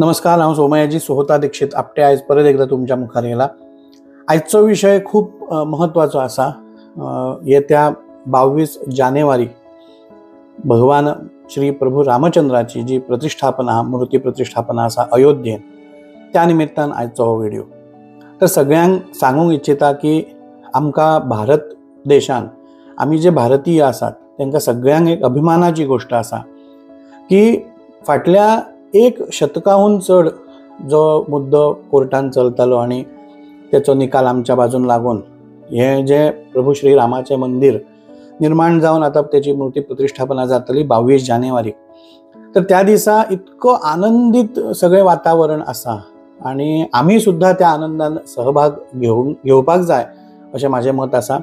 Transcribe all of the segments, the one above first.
नमस्कार, हांव सोमयाजी सोहता दीक्षित आपटे आयज परत एकदा तुमच्या मुखार येयला। आयचो विषय खूप महत्वाचो आसा। येत्या 22 जानेवारी भगवान श्री प्रभू रामचंद्राची जी प्रतिष्ठापना मूर्ती प्रतिष्ठापना आसा अयोध्येन, त्या निमित्तान आयचो हो व्हिडिओ। तर सगळ्यांक सांगूंक इच्छिता की आमकां भारत देशान आमी जे भारतीय आसात तांकां सगळ्यांक एक अभिमानाची गोष्ट आसा की फाटल्या एक शतकाहून चड जो मुद्दो कोर्टान चलतालो आणि त्याचो निकाल आमच्या बाजून लागून हे जे प्रभू श्री रामाचे मंदिर निर्माण जावन आता त्याची मूर्ती प्रतिष्ठापना जातली 22 जानेवारी। तर त्या दिसा इतको आनंदित सगळे वातावरण आसा आणि आम्ही सुद्धा त्या आनंदान सहभाग घेवपाक जाय अशें माझे मत आसा।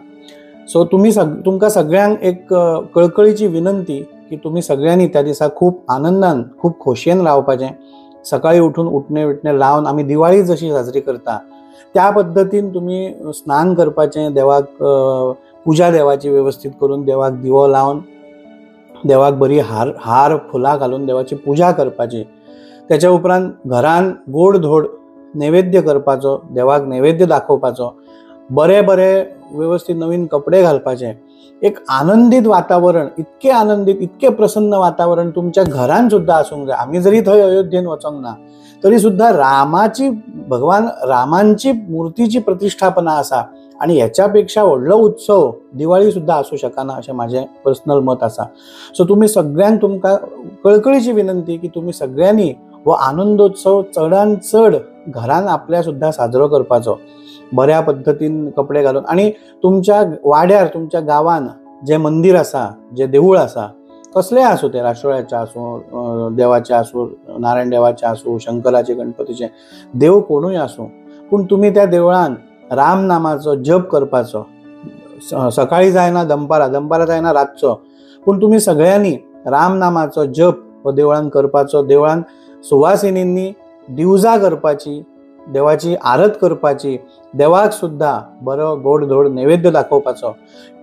सो तुमकां सगळ्यांक एक कळकळीची विनंती की तुम्ही सगळ्यांनी त्या दिसा खूप आनंदान खूप खोशयेन रावपाचें। सकाळी उठून उठणे विटणे लावन आमी दिवाळी जशी साजरी करता त्या पद्धतीन तुम्ही स्नान करपाचें, देवाक पूजा देवाची व्यवस्थित करून देवाक दिवो लावन देवाक बरी हार फुलां घालून देवाची पूजा करपाची। त्याच्या उपरांत घरान गोड धोड नैवेद्य करपाचो, देवाक नैवेद्य दाखोवपाचो, बरे बरे व्यवस्थित नवीन कपडे घालपाचे। एक आनंदित वातावरण, इतके आनंदित इतके प्रसन्न वातावरण तुमच्या घरान सुद्धा आसूंक जाय। आम्ही जरी थंय अयोध्येन वचोंक ना तरी सुद्धा भगवान रामांची मूर्तीची प्रतिष्ठापना आसा आणि याच्यापेक्षा व्हडलो उत्सव दिवाळी सुद्धा आसूं शकना अशें माझे पर्सनल मत आसा। सो तुम्ही सगळ्यांक तुमकां कळकळीची विनंती की तुम्ही सगळ्यांनी हो आनंदोत्सव चडान चड घरान आपल्या सुद्धा साजरो करपाचो, बऱ्या पद्धतीन कपडे घालून। आणि तुमच्या वाड्यार तुमच्या गावान जे मंदिर आसा, जे देऊळ आसा, कसले आसूं ते, राष्ट्रोळ्याचे आसूं, देवाचे आसूं, नारायण देवाचे आसूं, शंकराचे, गणपतीचे, देव कोणूय आसूं, पूण तुम्ही त्या देवळान राम नामाचो जप करपाचो। सकाळी जायना दनपारा जायना रातचो, पूण तुम्ही सगळ्यांनी राम नामाचो जप हो देवळान करपाचो। देवळान सुवासिनींनी दिवजा करपाची, देवाची आरत करपाची, देवाक सुद्धा बरो गोड धोड नैवेद्य दाखोवपाचो।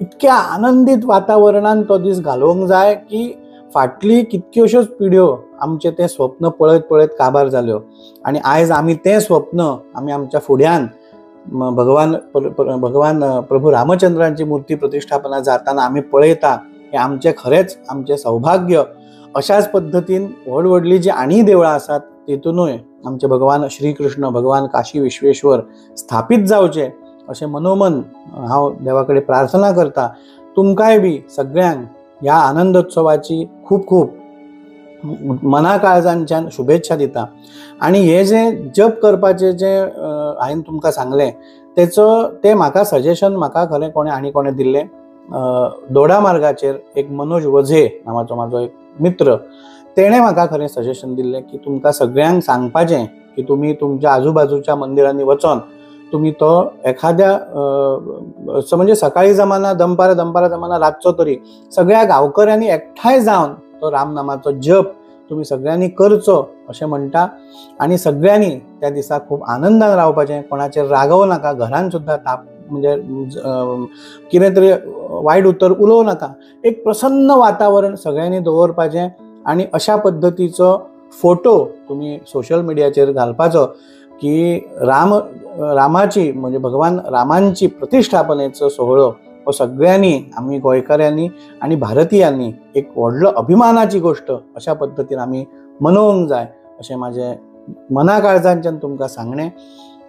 इतक्या आनंदित वातावरणान तो दीस घालोवंक जाय की फाटली कितक्योश्योच पिढ्यो आमचे ते स्वप्न पळयत पळयत काबार जाल्यो आणि आयज आमी तें स्वप्न आमी आमच्या फुड्यान भगवान प्रभू रामचंद्रांची मूर्ती प्रतिष्ठापना जाताना आमी पळयता। हे आमचे खरेच आमचे सौभाग्य। अशाच पद्धतीन व्हडली जी आनी देवळां आसात तितूनय आमचे भगवान श्रीकृष्ण, भगवान काशी विश्वेश्वर स्थापित जावचे अशें मनोमन हांव देवाकडे प्रार्थना करता। तुमकांय बी सगळ्यांक ह्या आनंदोत्सवाची खूप खूप मना काळजांच्यान शुभेच्छा दिता। आणि हे जे जप करपाचे जे हांवें तुमकां सांगलें ते म्हाका सजेशन खरें कोणें दिल्लें। दोडामार्गाचेर एक मनोज वझे नांवाचो म्हाजो एक मित्र, तेणे म्हाका खरें सजेशन दिल्लें की तुमकां सगळ्यांक सांगपाचें की तुम्ही तुमच्या आजूबाजूच्या मंदिरांनी वचोन तुम्ही तो एखाद्या म्हणजे सकाळी जमाना दनपारा जमाना रातचो तरी सगळ्या गांवकऱ्यांनी एकठांय जावन तो रामनामाचो जप तुम्ही सगळ्यांनी करचो अशें म्हणटा। आणि सगळ्यांनी त्या दिसा खूप आनंदान रावपाचें, कोणाचेर रागव नाका, घरान सुद्धा ताप म्हणजे कितें तरी वायट उतर उलोव नाका। एक प्रसन्न वातावरण सगळ्यांनी दवरपाचें आणि अशा पद्धतीचो फोटो तुम्ही सोशल मिडियाचेर घालपाचो की रामाची म्हणजे भगवान रामांची प्रतिष्ठापनेचो सोहळो हो सगळ्यांनी आम्ही गोंयकाऱ्यांनी आणि भारतीयांनी एक व्हडलो अभिमानाची गोष्ट अशा पद्धतीन आम्ही मनोवंक जाय अशें माझे मना काळजांच्यान तुमकां सांगणें।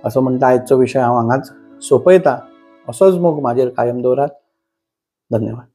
असो म्हणटा आयचो विशय हांव हांगाच सोंपयता। असोच मोग म्हाजेर कायम दवरात। धन्यवाद।